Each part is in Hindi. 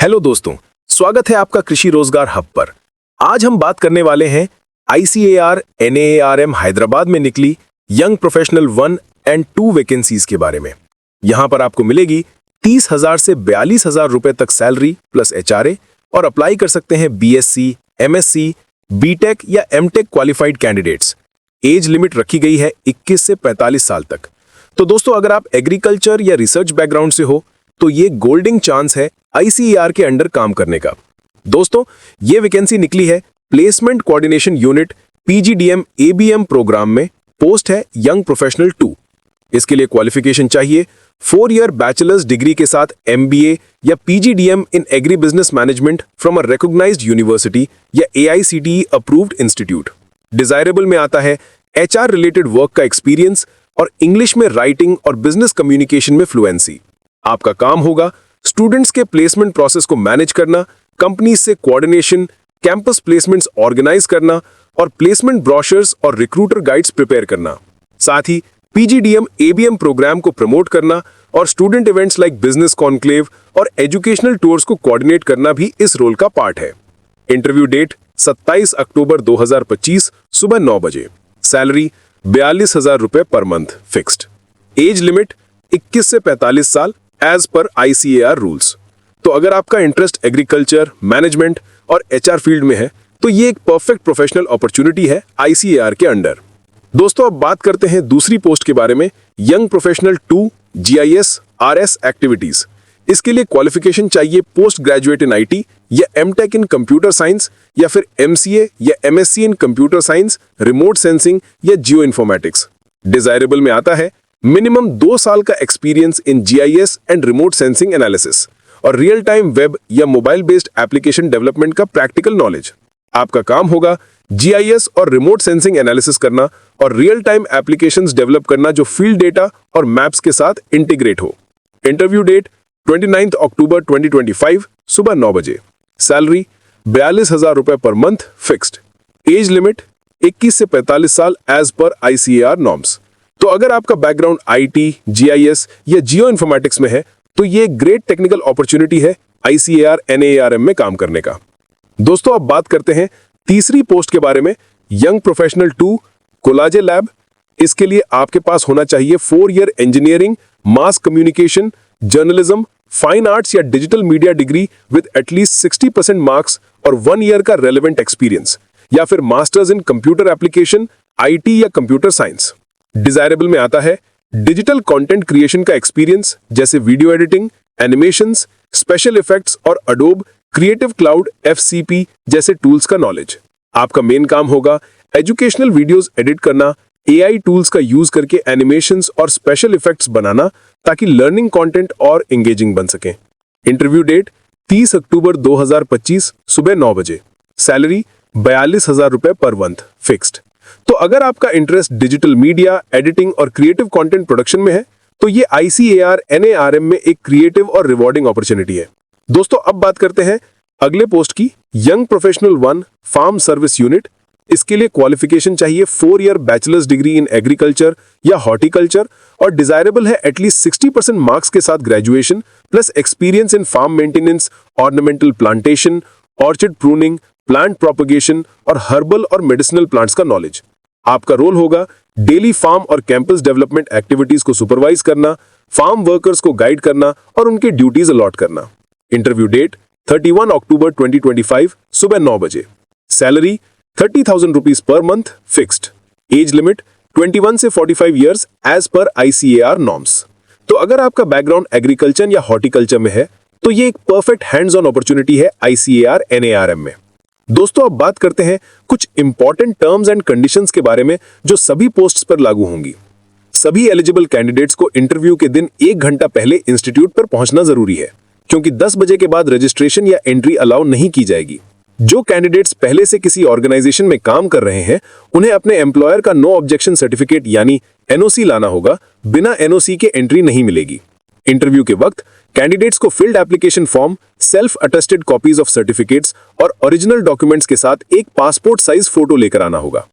हेलो दोस्तों, स्वागत है आपका कृषि रोजगार हब पर। आज हम बात करने वाले हैं ICAR NAARM हैदराबाद में निकली यंग प्रोफेशनल 1 एंड 2 वैकेंसीज के बारे में। यहां पर आपको मिलेगी 30,000 से 42,000 रुपए तक सैलरी प्लस HRA और अप्लाई कर सकते हैं BSc, MSc, BTech या MTech qualified candidates. Age limit रखी गई है 21 से 45 साल तक। तो दोस्तों, अगर आप एग्रीकल्चर या रिसर्च बैकग्राउंड से हो तो ये गोल्डन चांस है ICAR के अंडर काम करने का। दोस्तों, ये वैकेंसी निकली है placement coordination unit PGDM ABM program में। पोस्ट है यंग प्रोफेशनल 2। इसके लिए क्वालिफिकेशन चाहिए 4 ईयर बैचलर्स डिग्री के साथ MBA या PGDM in agri business management from a recognised university या AICTE अप्रूव्ड इंस्टीट्यूट। डिजायरेबल में आता है HR रिलेटेड वर्क का एक्सपीरियंस और इंग्लिश में राइटिंग और बिजनेस कम्युनिकेशन में फ्लुएंसी। आपका काम होगा स्टूडेंट्स के प्लेसमेंट प्रोसेस को मैनेज करना, कंपनीज से कोऑर्डिनेशन, कैंपस प्लेसमेंट्स ऑर्गेनाइज करना और प्लेसमेंट ब्रोशर्स और रिक्रूटर गाइड्स प्रिपेयर करना। साथ ही PGDM ABM प्रोग्राम को प्रमोट करना और student events like business conclave और एजुकेशनल टूर्स को कोऑर्डिनेट करना भी इस रोल का पार्ट है। इंटरव्यू डेट 27 अक्टूबर 2025 सुबह 9 बजे। सैलरी 42,000 रुपए पर मंथ फिक्स्ड। एज लिमिट 21 से 45 साल एज पर ICAR रूल्स। तो अगर आपका इंटरेस्ट एग्रीकल्चर, मैनेजमेंट और HR फील्ड में है तो ये एक परफेक्ट प्रोफेशनल अपॉर्चुनिटी है ICAR के अंडर। दोस्तों, अब बात करते हैं दूसरी पोस्ट के बारे में, young professional 2 GIS RS activities. इसके लिए क्वालिफिकेशन चाहिए पोस्ट ग्रेजुएट इन IT या MTech इन कंप्यूटर साइंस या फिर MCA या MSc इन कंप्यूटर साइंस, रिमोट सेंसिंग या जियो इन्फॉर्मेटिक्स। डिजायरेबल में आता है मिनिमम 2 साल का experience in GIS and remote sensing analysis और रियल टाइम वेब या मोबाइल बेस्ड एप्लीकेशन डेवलपमेंट का प्रैक्टिकल नॉलेज। आपका काम होगा GIS और रिमोट सेंसिंग एनालिसिस करना और रियल टाइम एप्लीकेशंस डेवलप करना जो फील्ड डेटा और मैप्स के साथ इंटीग्रेट हो। इंटरव्यू डेट 29 अक्टूबर 2025 सुबह 9 बजे। सैलरी 42,000 रुपए पर मंथ फिक्स्ड। एज लिमिट 21 से 45 साल एज पर ICAR नॉर्म्स। तो अगर आपका बैकग्राउंड IT, GIS या जियो इन्फॉर्मेटिक्स में है तो ये एक ग्रेट टेक्निकल अपॉर्चुनिटी है ICAR NAARM में काम करने का। दोस्तों, अब बात करते हैं तीसरी पोस्ट के बारे में, यंग प्रोफेशनल 2 कोलाजे लैब। इसके लिए आपके पास होना चाहिए 4 year engineering, mass communication, journalism, fine arts या digital media degree with at least 60% marks और 1 ईयर का रेलेवेंट एक्सपीरियंस या फिर masters in computer application, IT या कंप्यूटर साइंस। डिजायरेबल में आता है डिजिटल कंटेंट क्रिएशन का एक्सपीरियंस जैसे video editing, animations, special effects और अडोब क्रिएटिव क्लाउड FCP जैसे टूल्स का नॉलेज। आपका मेन काम होगा एजुकेशनल वीडियोस एडिट करना, AI टूल्स का यूज करके एनिमेशंस और स्पेशल इफेक्ट्स बनाना ताकि लर्निंग कंटेंट और एंगेजिंग बन सके। इंटरव्यू डेट 30 अक्टूबर 2025 सुबह 9 बजे। सैलरी 42,000 रुपए पर मंथ फिक्स्ड। तो अगर आपका इंटरेस्ट डिजिटल मीडिया, एडिटिंग और क्रिएटिव कंटेंट प्रोडक्शन में है तो ये ICAR NAARM में एक क्रिएटिव और रिवॉर्डिंग अपॉर्चुनिटी है। दोस्तों, अब बात करते हैं अगले पोस्ट की, young professional 1 farm service unit. इसके लिए क्वालिफिकेशन चाहिए 4 year bachelor's degree in agriculture या हॉर्टिकल्चर और डिजायरेबल है एटलीस्ट 60% मार्क्स के साथ graduation plus experience in farm maintenance, ornamental plantation, orchard pruning, plant propagation और हर्बल और मेडिसिनल प्लांट्स का नॉलेज। आपका रोल होगा डेली फार्म और कैंपस डेवलपमेंट एक्टिविटीज को सुपरवाइज करना, फार्म वर्कर्स को गाइड करना और उनके ड्यूटीज अलॉट करना। इंटरव्यू डेट 31 अक्टूबर 2025 सुबह 9 बजे। Salary 30,000 rupees per month fixed. Age limit 21 से 45 years as per ICAR norms. तो अगर आपका बैकग्राउंड एग्रीकल्चर या हॉर्टिकल्चर में है तो ये एक परफेक्ट हैंड्स ऑन अपॉर्चुनिटी है ICAR NAARM में। दोस्तों, अब बात करते हैं कुछ इंपॉर्टेंट टर्म्स एंड कंडीशंस के बारे में जो सभी पोस्ट्स पर लागू होंगी। सभी एलिजिबल कैंडिडेट्स को इंटरव्यू के दिन 1 घंटा पहले इंस्टीट्यूट पर पहुंचना जरूरी है क्योंकि 10 बजे के बाद रजिस्ट्रेशन या एंट्री अलाउ नहीं की जाएगी। जो कैंडिडेट्स पहले से किसी ऑर्गेनाइजेशन में काम कर रहे हैं उन्हें अपने एम्प्लॉयर का नो ऑब्जेक्शन सर्टिफिकेट यानी NOC लाना होगा। बिना NOC के एंट्री नहीं मिलेगी। इंटरव्यू के वक्त कैंडिडेट्स को field application form, self attested copies of certificates और ओरिजिनल डॉक्यूमेंट्स के साथ एक पासपोर्ट साइज फोटो लेकर आना होगा।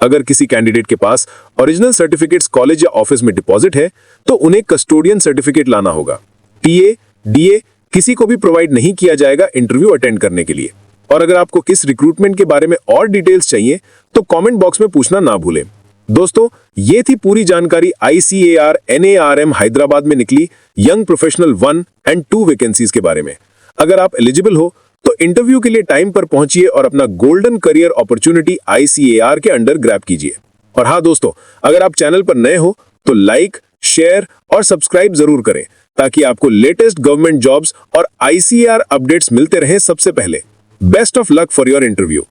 अगर किसी कैंडिडेट के पास ओरिजिनल सर्टिफिकेट्स कॉलेज या ऑफिस में डिपॉजिट है तो उन्हें कस्टोडियन सर्टिफिकेट लाना होगा। TA, DA किसी को भी प्रोवाइड नहीं किया जाएगा इंटरव्यू अटेंड करने के लिए। और अगर आपको किस रिक्रूटमेंट के बारे में और डिटेल्स चाहिए तो कमेंट बॉक्स में पूछना ना भूलें। दोस्तों, ये थी पूरी जानकारी ICAR NARM हैदराबाद में निकली यंग प्रोफेशनल 1 एंड 2 वैकेंसीज के बारे में। अगर आप एलिजिबल हो तो इंटरव्यू के लिए टाइम पर पहुंचिए और अपना गोल्डन करियर अपॉर्चुनिटी ICAR के अंडर ग्रैब कीजिए। और हाँ दोस्तों, अगर आप चैनल पर नए हो तो लाइक, शेयर और सब्सक्राइब जरूर करें ताकि आपको लेटेस्ट गवर्नमेंट जॉब्स और ICAR अपडेट्स मिलते रहें सबसे पहले। Best of luck for your interview.